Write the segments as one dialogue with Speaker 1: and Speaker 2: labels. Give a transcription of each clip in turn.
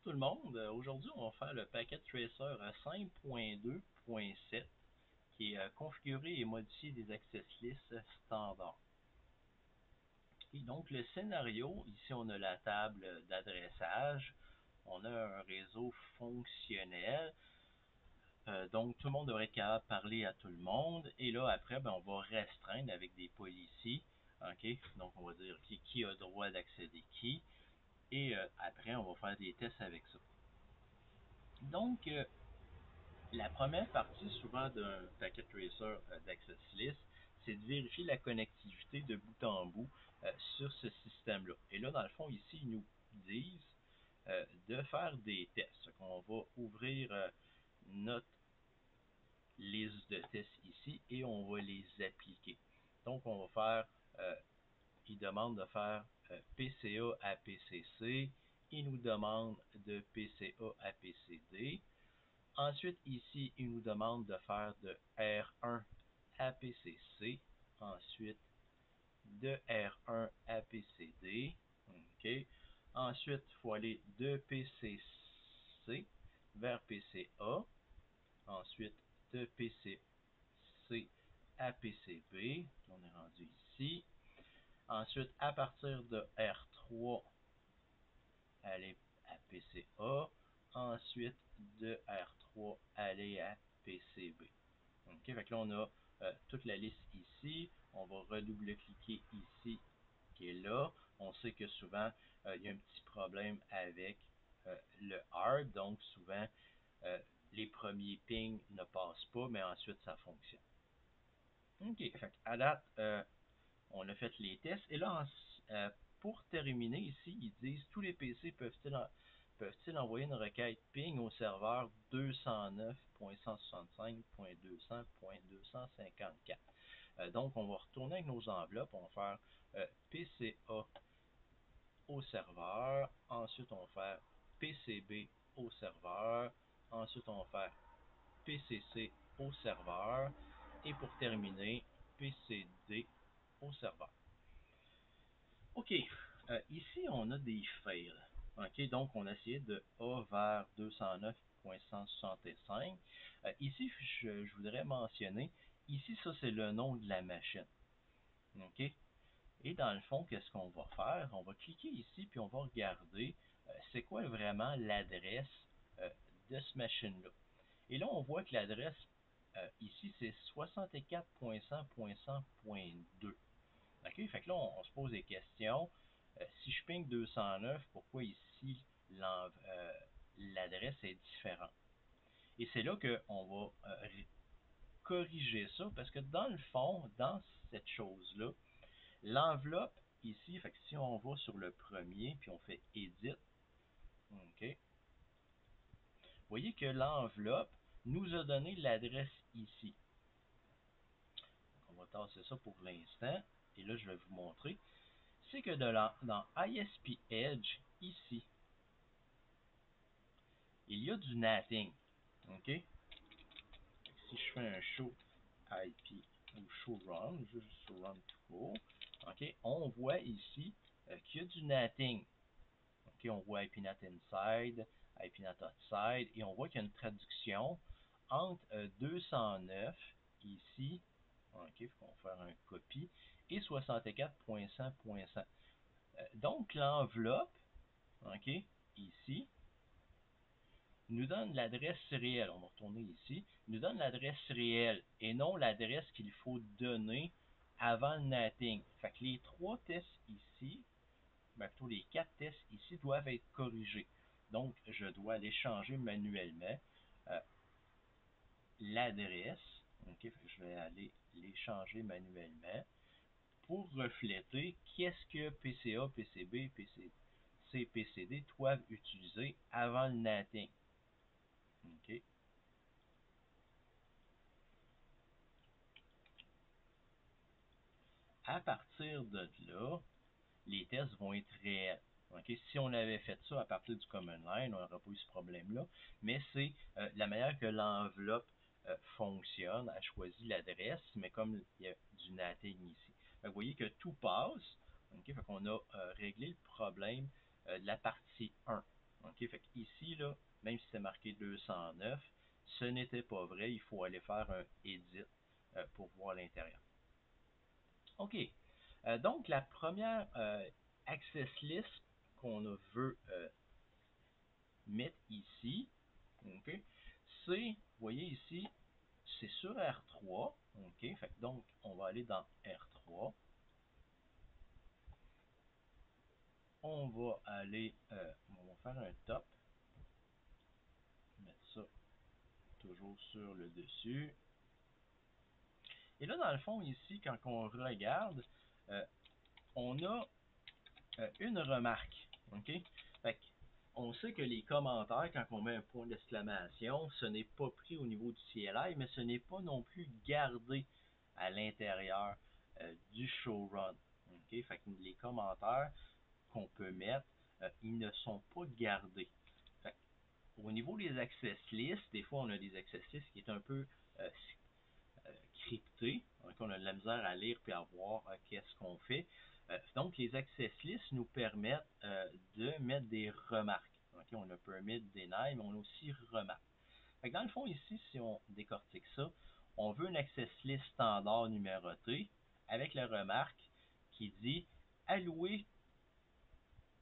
Speaker 1: tout le monde. Aujourd'hui, on va faire le Packet Tracer 5.2.7 qui est configurer et modifier des access lists standards. Et donc, le scénario, ici, on a la table d'adressage. On a un réseau fonctionnel. Donc, tout le monde devrait être capable de parler à tout le monde. Et là, après, on va restreindre avec des policies. Okay? Donc, on va dire qui a droit d'accéder qui. Et après, on va faire des tests avec ça. Donc, la première partie souvent d'un Packet Tracer d'Access List, c'est de vérifier la connectivité de bout en bout sur ce système-là. Et là, dans le fond, ici, ils nous disent de faire des tests. On va ouvrir notre liste de tests ici et on va les appliquer. Donc, on va faire, ils demandent de faire PCA à PCC, ils nous demandent de PCA à PCD. Ensuite, ici, il nous demande de faire de R1 à PCC. Ensuite, de R1 à PCD. OK. Ensuite, il faut aller de PCC vers PCA. Ensuite, de PCC à PCB. On est rendu ici. Ensuite, à partir de R3, aller à PCA. Ensuite, de R3, aller à PCB. OK, fait que là, on a toute la liste ici. On va redouble-cliquer ici, qui est là. On sait que souvent, il y a un petit problème avec le hard. Donc, souvent, les premiers pings ne passent pas, mais ensuite, ça fonctionne. OK, fait à date, on a fait les tests. Et là, pour terminer ici, ils disent tous les PC peuvent-ils envoyer une requête ping au serveur 209.165.200.254. Donc, on va retourner avec nos enveloppes. On va faire PCA au serveur. Ensuite, on va faire PCB au serveur. Ensuite, on va faire PCC au serveur. Et pour terminer, PCD au serveur. OK. Ici, on a des fails. OK, donc on a essayé de A vers 209.165. Ici, je voudrais mentionner, ici, ça, c'est le nom de la machine. OK? Et dans le fond, qu'est-ce qu'on va faire? On va cliquer ici, puis on va regarder c'est quoi vraiment l'adresse de cette machine-là. Et là, on voit que l'adresse ici, c'est 64.100.100.2. OK? Fait que là, on se pose des questions. Si je ping 209, pourquoi ici l'adresse est différente? Et c'est là qu'on va corriger ça, parce que dans le fond, dans cette chose-là, l'enveloppe ici, fait que si on va sur le premier, puis on fait Edit, OK? Vous voyez que l'enveloppe nous a donné l'adresse ici. Donc, on va tasser ça pour l'instant. Et là, je vais vous montrer. C'est que dans ISP Edge, ici, il y a du NATing. OK? Si je fais un show IP ou show run, juste show run tout court, OK, on voit ici qu'il y a du NATing. OK, on voit IPNAT inside, IPNAT outside, et on voit qu'il y a une traduction entre 209 ici, OK, il faut qu'on fasse un copie, et 64.100.100. Donc, l'enveloppe, OK, ici, nous donne l'adresse réelle. On va retourner ici. Nous donne l'adresse réelle et non l'adresse qu'il faut donner avant le NATing. Fait que les 3 tests ici, plutôt les 4 tests ici, doivent être corrigés. Donc, je dois aller changer manuellement l'adresse. OK, fait que je vais aller les changer manuellement pour refléter qu'est-ce que PCA, PCB, PCC, PCD doivent utiliser avant le NATing. OK. À partir de là, les tests vont être réels. Okay? Si on avait fait ça à partir du command line, on n'aurait pas eu ce problème-là. Mais c'est la manière que l'enveloppe fonctionne. Elle choisit l'adresse, mais comme il y a du NATing ici. Vous voyez que tout passe. Okay? Fait qu'on a réglé le problème de la partie 1. OK, fait ici, là, même si c'est marqué 209, ce n'était pas vrai. Il faut aller faire un edit pour voir l'intérieur. OK. Donc, la première access list qu'on veut mettre ici, OK, c'est, vous voyez ici, c'est sur R3. OK, fait donc, on va aller dans R3. On va aller, on va faire un top. Mettre ça toujours sur le dessus. Et là, dans le fond, ici, quand on regarde, on a une remarque. OK? Fait on sait que les commentaires, quand on met un point d'exclamation, ce n'est pas pris au niveau du CLI, mais ce n'est pas non plus gardé à l'intérieur du showrun. OK? Fait que les commentaires qu'on peut mettre, ils ne sont pas gardés. Fait au niveau des access lists, des fois on a des access lists qui est un peu crypté, donc on a de la misère à lire et à voir qu'est-ce qu'on fait. Donc les access lists nous permettent de mettre des remarques. Okay? On a permit, deny, mais on a aussi remarque. Fait que dans le fond ici, si on décortique ça, on veut une access list standard numérotée avec la remarque qui dit allouer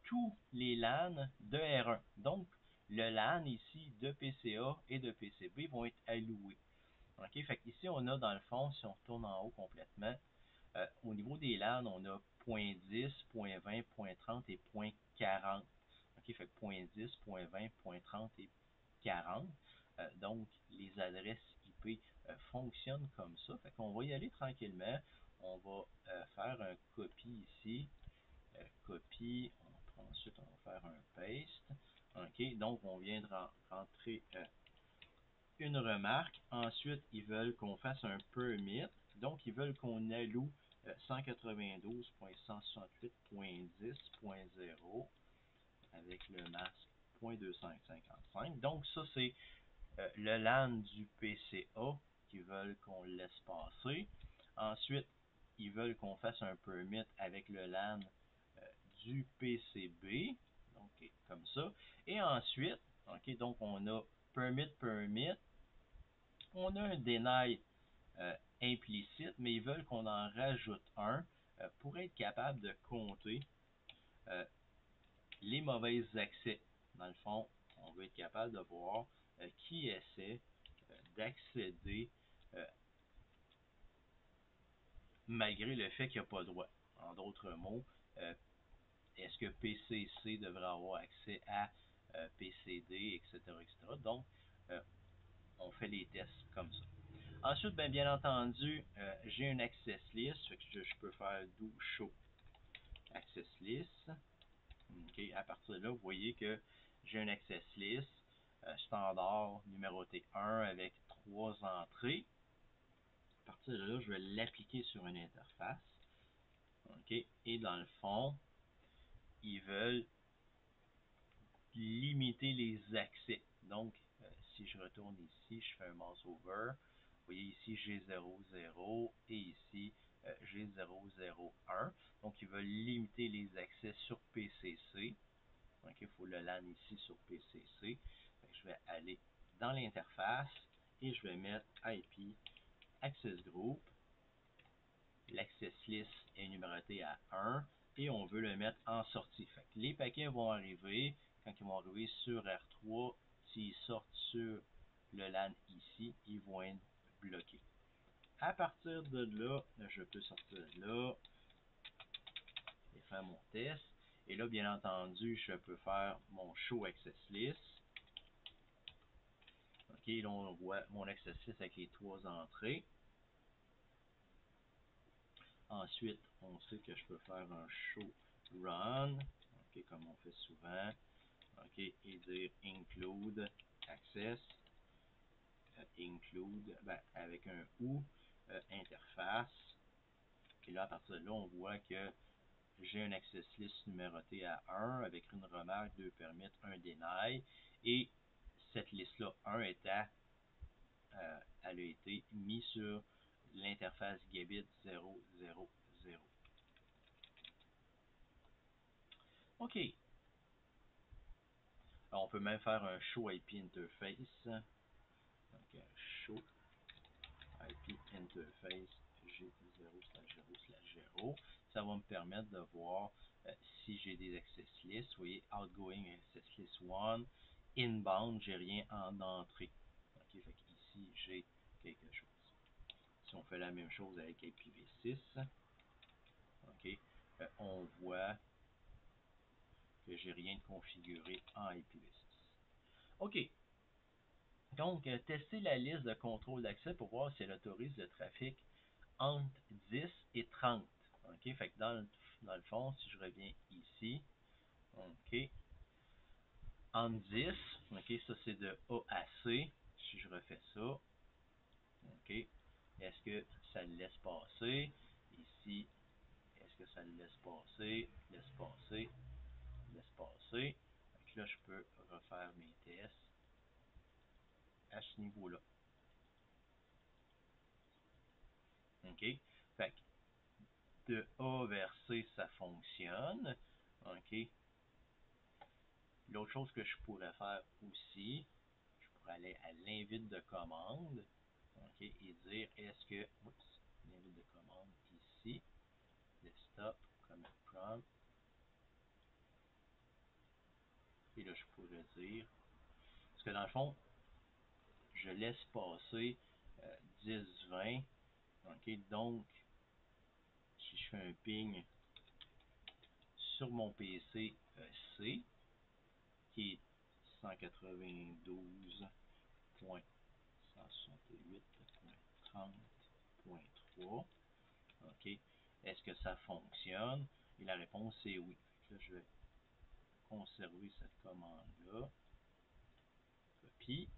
Speaker 1: tous les LAN de R1. Donc le LAN ici de PCA et de PCB vont être alloués. OK, fait ici, on a dans le fond, si on retourne en haut complètement, au niveau des LAN, on a .10, .20, .30 et .40. OK, fait .10, .20, .30 et 40. Donc, les adresses IP fonctionnent comme ça. Fait qu'on va y aller tranquillement. On va faire un copy ici. Copy. Ensuite, on va faire un paste. OK, donc on vient de rentrer une remarque. Ensuite, ils veulent qu'on fasse un permit. Donc, ils veulent qu'on alloue 192.168.10.0 avec le masque .2555. Donc, ça, c'est le LAN du PCA qu'ils veulent qu'on laisse passer. Ensuite, ils veulent qu'on fasse un permit avec le LAN du PCB. Donc, comme ça. Et ensuite, OK, donc on a permit. On a un deny implicite, mais ils veulent qu'on en rajoute un pour être capable de compter les mauvais accès. Dans le fond, on veut être capable de voir qui essaie d'accéder malgré le fait qu'il n'y a pas le droit. En d'autres mots, est-ce que PCC devrait avoir accès à PCD, etc., etc. Donc, on fait les tests comme ça. Ensuite, bien entendu, j'ai une access list, fait que je peux faire do show access list. Okay. À partir de là, vous voyez que j'ai une access list standard numéroté 1 avec 3 entrées. À partir de là, je vais l'appliquer sur une interface. Okay. Et dans le fond, ils veulent limiter les accès. Donc, si je retourne ici, je fais un mouse over. Vous voyez ici G00 et ici G001. Donc, ils veulent limiter les accès sur PCC. Donc, il faut le LAN ici sur PCC. Je vais aller dans l'interface et je vais mettre IP Access Group. L'access list est numéroté à 1 et on veut le mettre en sortie. Fait que les paquets vont arriver. Quand ils vont arriver sur R3, s'ils sortent sur le LAN ici, ils vont être bloqués. À partir de là, je peux sortir de là et faire mon test. Et là, bien entendu, je peux faire mon show access list. OK, là, on voit mon access list avec les 3 entrées. Ensuite, on sait que je peux faire un show run, OK, comme on fait souvent. OK, et dire include access, include, avec un ou, interface. Et là, à partir de là, on voit que j'ai un access list numéroté à 1 avec une remarque, 2 permits, 1 deny. Et cette liste-là, 1 elle a été mise sur l'interface Gabit 000. OK. Alors, on peut même faire un show IP interface. Donc, show IP interface G0/0/0. Ça va me permettre de voir si j'ai des access lists. Vous voyez, outgoing access list 1, inbound, j'ai rien en entrée. Ok, fait ici, j'ai quelque chose. Si on fait la même chose avec IPv6, ok, on voit que j'ai rien de configuré en IPv6. Ok, donc tester la liste de contrôle d'accès pour voir si elle autorise le trafic entre 10 et 30. Ok, fait que dans le fond, si je reviens ici, ok, entre 10, ok, ça c'est de A à C. Si je refais ça, ok, est-ce que ça le laisse passer? Ici, est-ce que ça le laisse passer? Laisse passer, laisse passer. Donc là, je peux refaire mes tests à ce niveau-là. Ok, fait que de A vers C, ça fonctionne. Ok, l'autre chose que je pourrais faire aussi, je pourrais aller à l'invite de commande, ok, et dire est-ce que, oups, l'invite de commande ici, desktop, command prompt, et là je pourrais dire, parce que dans le fond, je laisse passer 10-20, ok, donc si je fais un ping sur mon PC C, qui est 192.168.30.3, ok, est-ce que ça fonctionne? Et la réponse est oui. Là, je vais conserver cette commande-là. Copie.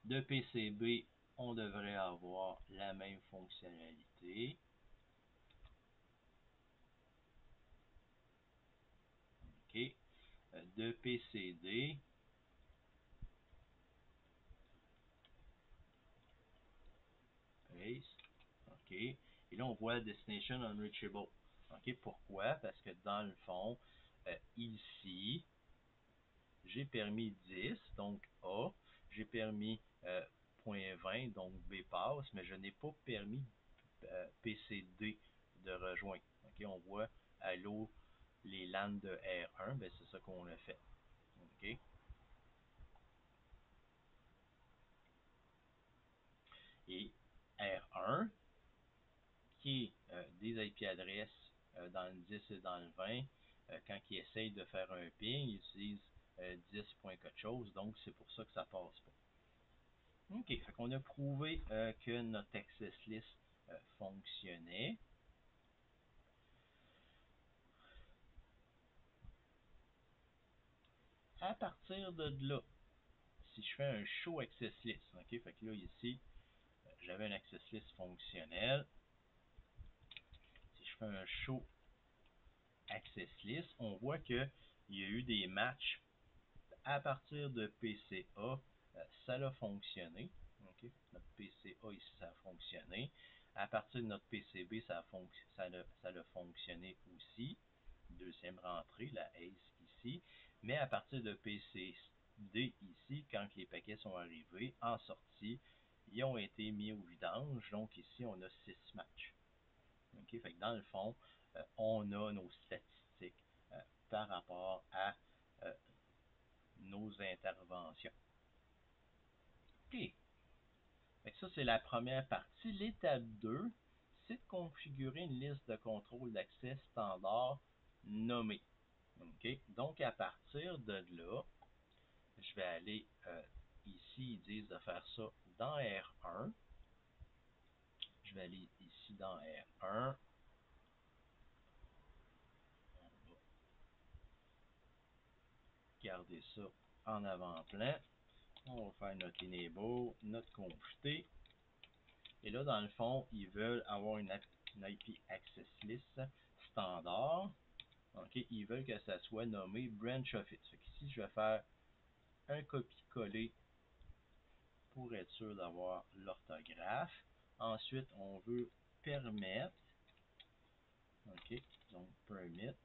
Speaker 1: De PCB, on devrait avoir la même fonctionnalité. OK. De PCD, paste. OK. Et là, on voit Destination Unreachable. OK. Pourquoi? Parce que dans le fond, ici, j'ai permis 10, donc A. J'ai permis .20, donc B passe, mais je n'ai pas permis PCD de rejoindre. OK, on voit allô les LAN de R1, ben c'est ça qu'on a fait. OK. Et R1, qui est des IP adresses dans le 10 et dans le 20, quand ils essayent de faire un ping, ils utilisent 10 quelque chose, donc c'est pour ça que ça passe pas. OK, fait qu'on a prouvé que notre access list fonctionnait. À partir de là, si je fais un show access list, ok, fait que là ici, j'avais un access list fonctionnel. Si je fais un show access list, on voit que il y a eu des matchs à partir de PCA, ça a fonctionné. Okay. Notre PCA ici, ça a fonctionné. À partir de notre PCB, ça a fonctionné aussi. Deuxième rentrée, la ACE ici. Mais à partir de PCD ici, quand les paquets sont arrivés en sortie, ils ont été mis au vidange. Donc ici, on a 6 matchs. Okay? Fait que dans le fond, on a nos statistiques par rapport à nos interventions. OK. Fait que ça, c'est la première partie. L'étape 2, c'est de configurer une liste de contrôle d'accès standard nommée. OK. Donc, à partir de là, je vais aller ici, ils disent de faire ça dans R1. Je vais aller ici dans R1. On va garder ça en avant-plan. On va faire notre enable, notre conf-t. Et là, dans le fond, ils veulent avoir une IP access list standard. OK, ils veulent que ça soit nommé branch office. Fait qu'ici, je vais faire un copier-coller pour être sûr d'avoir l'orthographe. Ensuite, on veut permettre. OK, donc permit.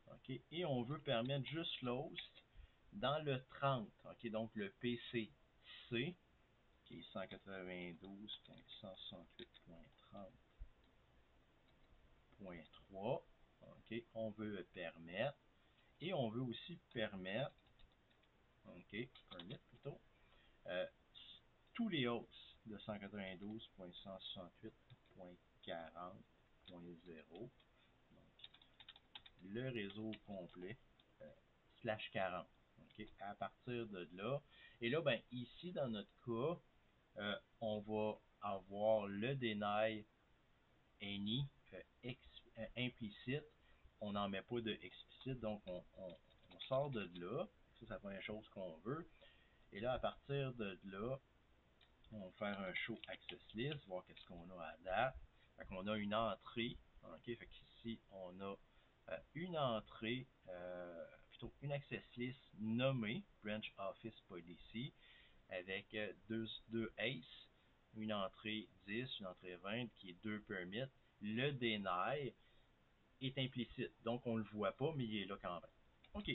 Speaker 1: OK, et on veut permettre juste l'host, Dans le 30, ok, donc le PCC, qui est 192.168.30.3, ok, on veut permettre, et on veut aussi permettre, ok, permit plutôt, euh, tous les hausses de 192.168.40.0, le réseau complet, slash 40. Okay? À partir de là, et là, ben, ici, dans notre cas, on va avoir le deny any implicite. On n'en met pas de explicite, donc on sort de là. Ça, c'est la première chose qu'on veut. Et là, à partir de là, on va faire un show access list, voir qu'est-ce qu'on a à date. Fait qu'on a une entrée. OK, fait qu'ici, on a une entrée, plutôt une access list nommée Branch Office Policy avec deux aces, une entrée 10, une entrée 20 qui est 2 permits. Le deny est implicite, donc on ne le voit pas, mais il est là quand même. OK,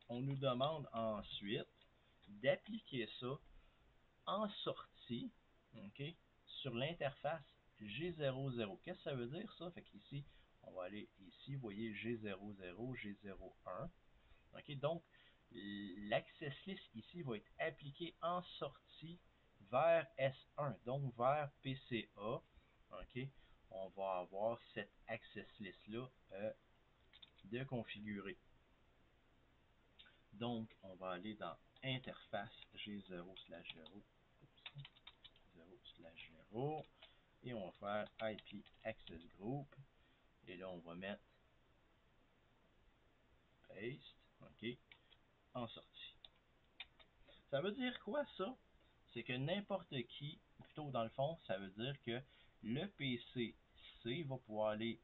Speaker 1: on nous demande ensuite d'appliquer ça en sortie, ok, sur l'interface G00. Qu'est-ce que ça veut dire ça? Fait qu'ici, on va aller ici, vous voyez G00, G01. Ok, donc, l'access list ici va être appliqué en sortie vers S1, donc vers PCA. Ok, on va avoir cette access list-là de configurer. Donc, on va aller dans interface G0/0. 0/0 et on va faire IP Access Group et là on va mettre paste, ok, en sortie. Ça veut dire quoi ça? C'est que n'importe qui, plutôt dans le fond, ça veut dire que le PCC va pouvoir aller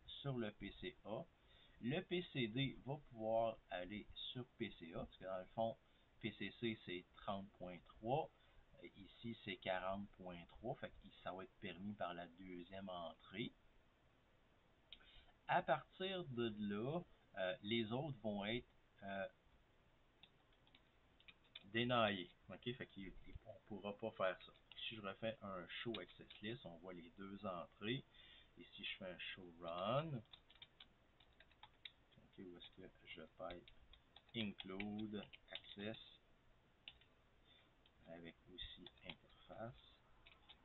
Speaker 1: sur le PCA, le PCD va pouvoir aller sur PCA, parce que dans le fond, PCC c'est 30.3, ici c'est 40.3, fait que ça va être permis par la deuxième entrée. À partir de là, les autres vont être dénaillés. OK? Fait qu'on ne pourra pas faire ça. Si je refais un show access list, on voit les deux entrées. Et si je fais un show run, OK, où est-ce que je type include access avec aussi interface.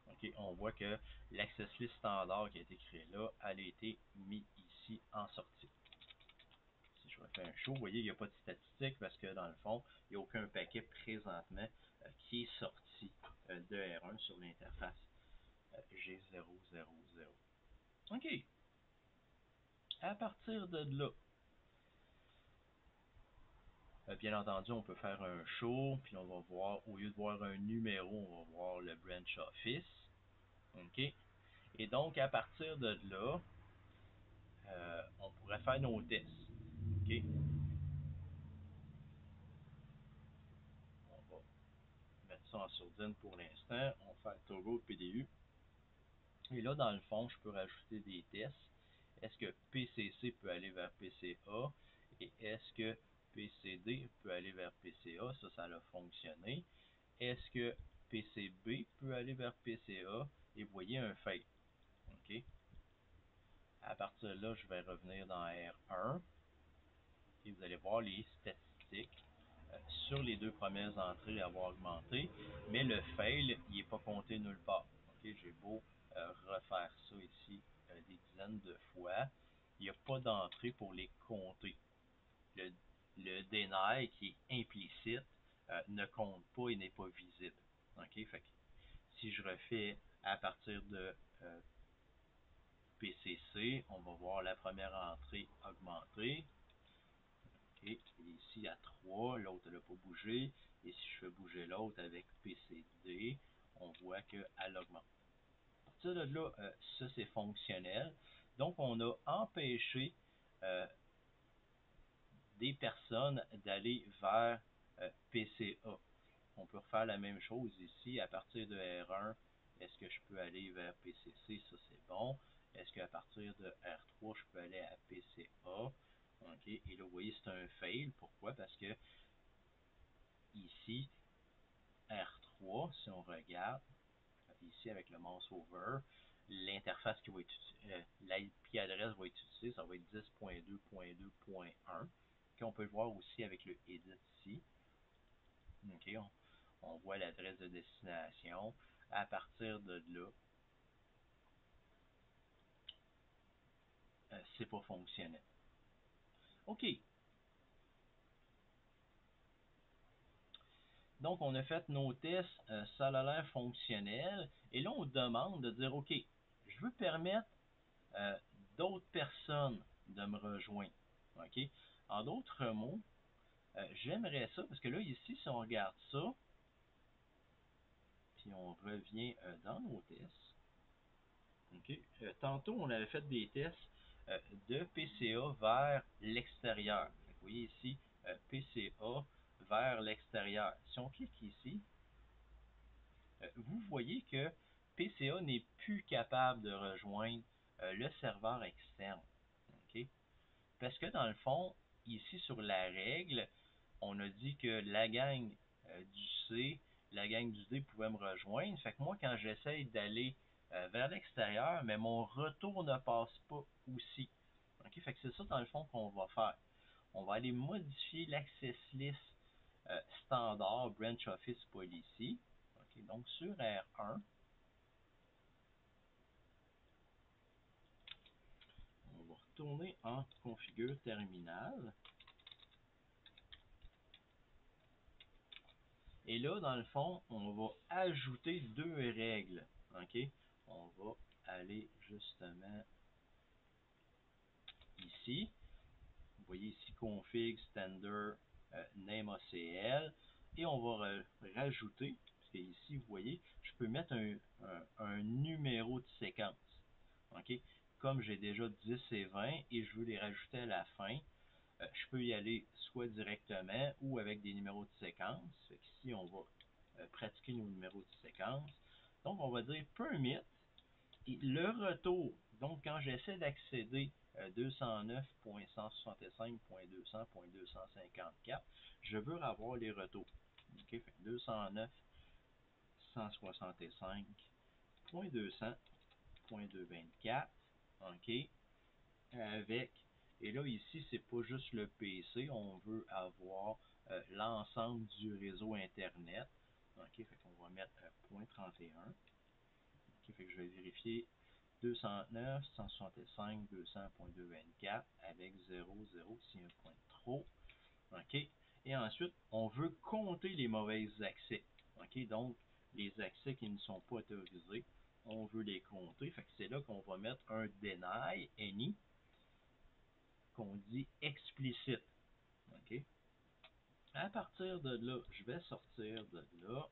Speaker 1: OK, on voit que l'access list standard qui a été créé là, elle a été mis ici en sortie. Si je refais un show, vous voyez, il n'y a pas de statistiques parce que dans le fond, il n'y a aucun paquet présentement qui est sorti de R1 sur l'interface G000. OK. À partir de là, bien entendu, on peut faire un show, puis on va voir, au lieu de voir un numéro, on va voir le branch office. OK. Et donc, à partir de là, on pourrait faire nos tests. OK. On va mettre ça en sourdine pour l'instant. On va faire toggle PDU. Et là, dans le fond, je peux rajouter des tests. Est-ce que PCC peut aller vers PCA? Et est-ce que PCD peut aller vers PCA? Ça a fonctionné. Est-ce que PCB peut aller vers PCA? Et vous voyez un fail. OK? À partir de là, je vais revenir dans R1. Et vous allez voir les statistiques sur les deux premières entrées avoir augmenté. Mais le fail, il n'est pas compté nulle part. OK? J'ai beau refaire ça ici des dizaines de fois. Il n'y a pas d'entrée pour les compter. Le deny qui est implicite ne compte pas et n'est pas visible. OK? Fait que si je refais à partir de PCC, on va voir la première entrée augmenter. Okay. Et ici à 3, l'autre n'a pas bougé. Et si je fais bouger l'autre avec PCD, on voit qu'elle augmente. À partir de là, ça c'est fonctionnel. Donc on a empêché des personnes d'aller vers PCA. On peut refaire la même chose ici. À partir de R1, est-ce que je peux aller vers PCC? Ça c'est bon. Est-ce qu'à partir de R3, je peux aller à PCA? OK. Et là, vous voyez, c'est un fail. Pourquoi? Parce que ici, R3, si on regarde, ici avec le mouse over, l'interface qui va être l'IP adresse va être utilisée, ça va être 10.2.2.1. On peut le voir aussi avec le edit ici. Okay, on voit l'adresse de destination. À partir de là, c'est pas fonctionnel. OK. Donc, on a fait nos tests, ça a l'air fonctionnel. Et là, on demande de dire, OK, je veux permettre d'autres personnes de me rejoindre. OK? En d'autres mots, j'aimerais ça, parce que là, ici, si on regarde ça, puis on revient dans nos tests. OK? Tantôt, on avait fait des tests de PCA vers l'extérieur. Vous voyez ici, PCA vers l'extérieur. Si on clique ici, vous voyez que PCA n'est plus capable de rejoindre le serveur externe. OK? Parce que dans le fond, ici sur la règle, on a dit que la gang du C, la gang du D pouvait me rejoindre. Fait que moi, quand j'essaye d'aller vers l'extérieur, mais mon retour ne passe pas aussi. OK? Fait que c'est ça dans le fond qu'on va faire. On va aller modifier l'access list standard branch office policy. OK? Donc sur R1, on va retourner en configure terminal. Et là, dans le fond, on va ajouter deux règles. OK? On va aller justement ici. Vous voyez ici config standard name ACL. Et on va rajouter, parce que ici, vous voyez, je peux mettre un numéro de séquence. OK? Comme j'ai déjà 10 et 20 et je veux les rajouter à la fin, je peux y aller soit directement ou avec des numéros de séquence. Fait ici, on va pratiquer nos numéros de séquence. Donc, on va dire permit et le retour. Donc, quand j'essaie d'accéder 209.165.200.254, je veux avoir les retours. OK, fait 209.165.200.224. OK, avec, et là ici c'est pas juste le PC, on veut avoir l'ensemble du réseau internet. OK, fait qu'on va mettre .31. OK, fait que je vais vérifier 209, 165, 200.224 avec 00 si un point de trop. OK, et ensuite on veut compter les mauvais accès. OK, donc les accès qui ne sont pas autorisés, on veut les compter. Fait que c'est là qu'on va mettre un deny, any, qu'on dit explicite. OK? À partir de là, je vais sortir de là.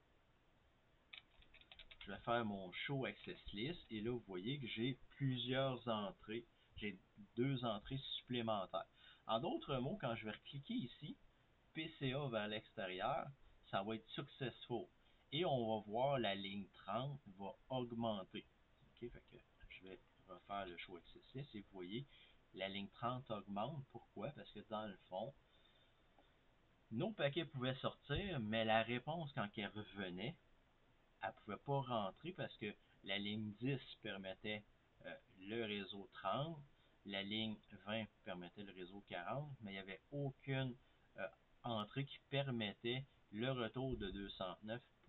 Speaker 1: Je vais faire mon show access list et là, vous voyez que j'ai plusieurs entrées. J'ai deux entrées supplémentaires. En d'autres mots, quand je vais cliquer ici, PCA vers l'extérieur, ça va être successful. Et on va voir la ligne 30 va augmenter. OK? Fait que je vais refaire le show access list et vous voyez, la ligne 30 augmente. Pourquoi? Parce que dans le fond, nos paquets pouvaient sortir, mais la réponse, quand elle revenait, elle ne pouvait pas rentrer parce que la ligne 10 permettait le réseau 30, la ligne 20 permettait le réseau 40, mais il n'y avait aucune entrée qui permettait le retour de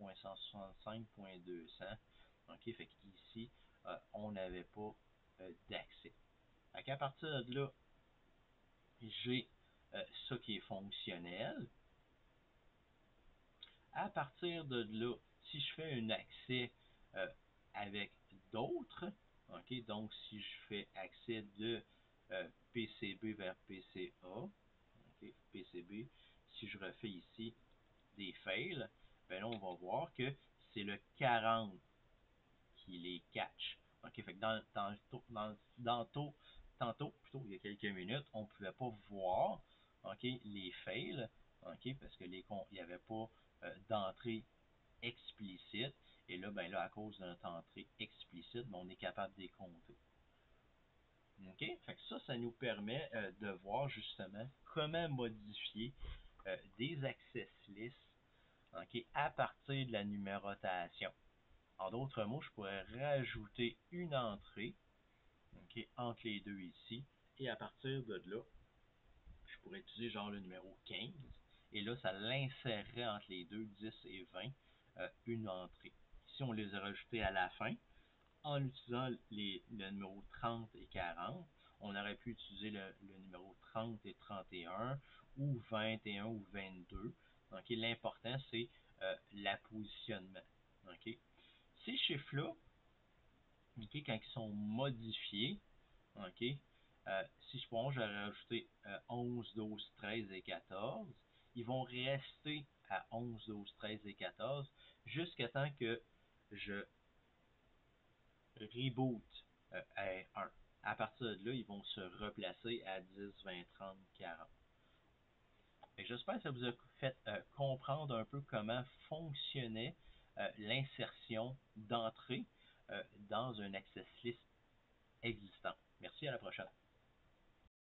Speaker 1: 209.165.200. OK, fait qu'ici, on n'avait pas d'accès. À partir de là, j'ai ça qui est fonctionnel. À partir de là, si je fais un accès avec d'autres, ok, donc si je fais accès de PCB vers PCA, ok, PCB, si je refais ici des fails, ben là on va voir que c'est le 40 qui les catch. Ok, fait que tantôt, plutôt il y a quelques minutes, on ne pouvait pas voir les fails, parce que il n'y avait pas d'entrée explicite. Et là, ben là, à cause de notre entrée explicite, ben, on est capable de les compter. OK? Fait que ça nous permet de voir justement comment modifier des access lists OK, à partir de la numérotation. En d'autres mots, je pourrais rajouter une entrée, OK, entre les deux ici, et à partir de là, je pourrais utiliser genre le numéro 15, et là, ça l'insérerait entre les deux, 10 et 20, une entrée. Si on les a rajoutés à la fin, en utilisant le numéro 30 et 40, on aurait pu utiliser le numéro 30 et 31, ou 21 ou 22. Donc, l'important, c'est l'appositionnement. OK? Ces chiffres-là, OK, quand ils sont modifiés, OK, si je prends, j'aurais rajouté 11, 12, 13 et 14, ils vont rester à 11, 12, 13 et 14 jusqu'à temps que je reboot à 1. À partir de là, ils vont se replacer à 10, 20, 30, 40. J'espère que ça vous a fait comprendre un peu comment fonctionnait l'insertion d'entrée dans un access list existant. Merci, à la prochaine.